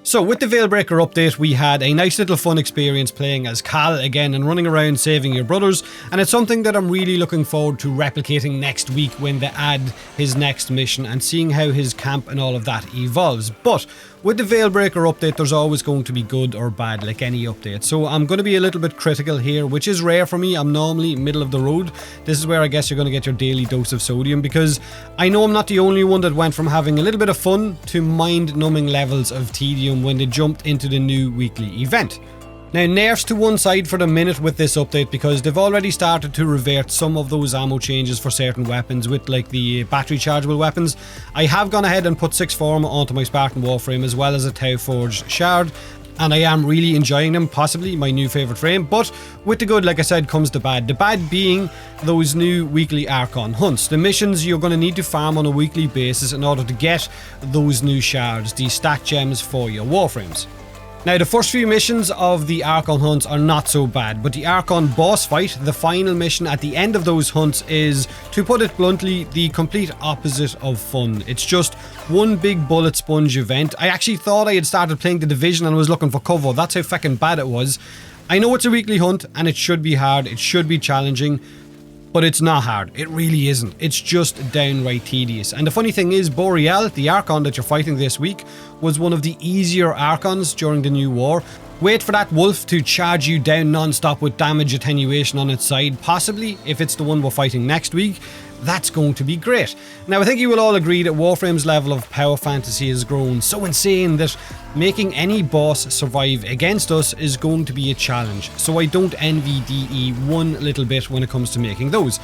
So with the Veilbreaker update, we had a nice little fun experience playing as Cal again and running around saving your brothers, and it's something that I'm really looking forward to replicating next week when they add his next mission and seeing how his camp and all of that evolves. But with the Veilbreaker update, there's always going to be good or bad like any update, so I'm going to be a little bit critical here, which is rare for me. I'm normally middle of the road. This is where I guess you're going to get your daily dose of sodium, because I know I'm not the only one that went from having a little bit of fun to mind-numbing levels of tedium when they jumped into the new weekly event. Now, nerfs to one side for the minute with this update, because they've already started to revert some of those ammo changes for certain weapons with like the battery chargeable weapons. I have gone ahead and put 6 form onto my Spartan Warframe as well as a Tau Forged shard, and I am really enjoying them, possibly my new favourite frame. But with the good, like I said, comes the bad. The bad being those new weekly Archon hunts. The missions you're going to need to farm on a weekly basis in order to get those new shards, these stack gems for your Warframes. Now, the first few missions of the Archon hunts are not so bad, but the Archon boss fight, the final mission at the end of those hunts, is, to put it bluntly, the complete opposite of fun. It's just one big bullet sponge event. I actually thought I had started playing The Division and was looking for cover. That's how fucking bad it was. I know it's a weekly hunt and it should be hard, it should be challenging, but it's not hard. It really isn't. It's just downright tedious. And the funny thing is, Boreal, the Archon that you're fighting this week, was one of the easier Archons during the new war. Wait for that wolf to charge you down non-stop with damage attenuation on its side. Possibly, if it's the one we're fighting next week, that's going to be great. Now, I think you will all agree that Warframe's level of power fantasy has grown so insane that making any boss survive against us is going to be a challenge. So I don't envy DE one little bit when it comes to making those.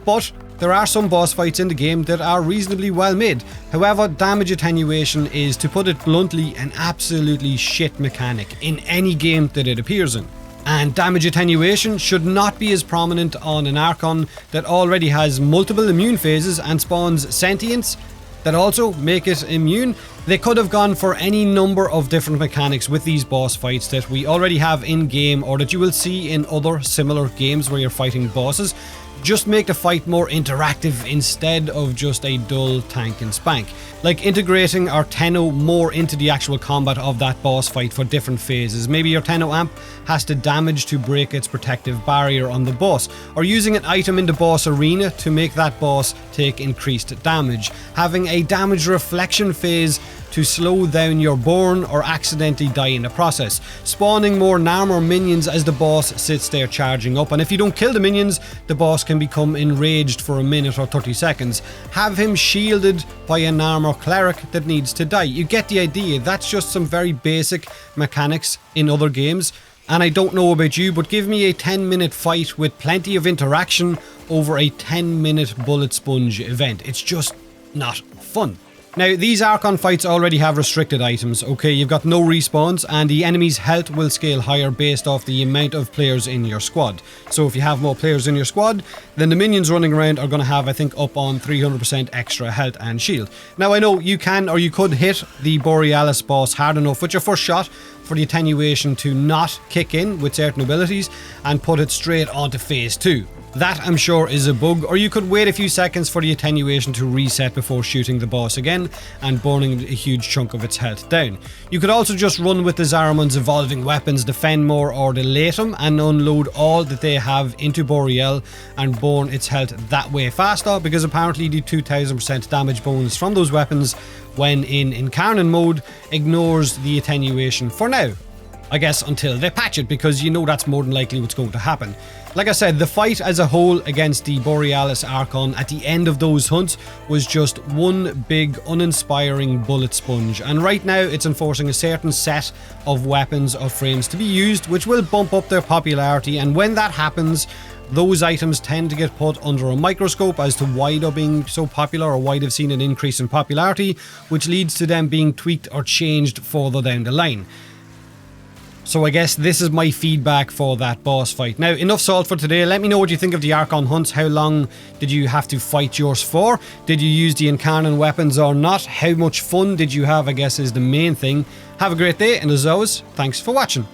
But there are some boss fights in the game that are reasonably well made. However, damage attenuation is, to put it bluntly, an absolutely shit mechanic in any game that it appears in. And damage attenuation should not be as prominent on an Archon that already has multiple immune phases and spawns sentience that also make it immune. They could have gone for any number of different mechanics with these boss fights that we already have in game or that you will see in other similar games where you're fighting bosses. Just make the fight more interactive instead of just a dull tank and spank. Like integrating our Tenno more into the actual combat of that boss fight for different phases. Maybe your Tenno amp has to damage to break its protective barrier on the boss, or using an item in the boss arena to make that boss take increased damage. Having a damage reflection phase to slow down your burn or accidentally die in the process. Spawning more Narmer minions as the boss sits there charging up, and if you don't kill the minions, the boss can become enraged for a minute or 30 seconds. Have him shielded by a Narmer cleric that needs to die. You get the idea. That's just some very basic mechanics in other games. And I don't know about you, but give me a 10-minute fight with plenty of interaction over a 10-minute bullet sponge event. It's just not fun. Now, these Archon fights already have restricted items, okay? You've got no respawns, and the enemy's health will scale higher based off the amount of players in your squad. So if you have more players in your squad, then the minions running around are going to have, I think, up on 300% extra health and shield. Now, I know you can, or you could hit the Borealis boss hard enough with your first shot for the attenuation to not kick in with certain abilities and put it straight onto phase 2. That, I'm sure, is a bug, or you could wait a few seconds for the attenuation to reset before shooting the boss again and burning a huge chunk of its health down. You could also just run with the Zariman's evolving weapons, the Fenmore or the Latum, and unload all that they have into Boreal and burn its health that way faster, because apparently the 2000% damage bonus from those weapons when in Incarnate mode ignores the attenuation for now. I guess until they patch it, because you know that's more than likely what's going to happen. Like I said, the fight as a whole against the Borealis Archon at the end of those hunts was just one big uninspiring bullet sponge, and right now it's enforcing a certain set of weapons or frames to be used, which will bump up their popularity, and when that happens, those items tend to get put under a microscope as to why they're being so popular or why they've seen an increase in popularity, which leads to them being tweaked or changed further down the line. So I guess this is my feedback for that boss fight. Now, enough salt for today. Let me know what you think of the Archon hunts. How long did you have to fight yours for? Did you use the Incarnate weapons or not? How much fun did you have, I guess, is the main thing. Have a great day, and as always, thanks for watching.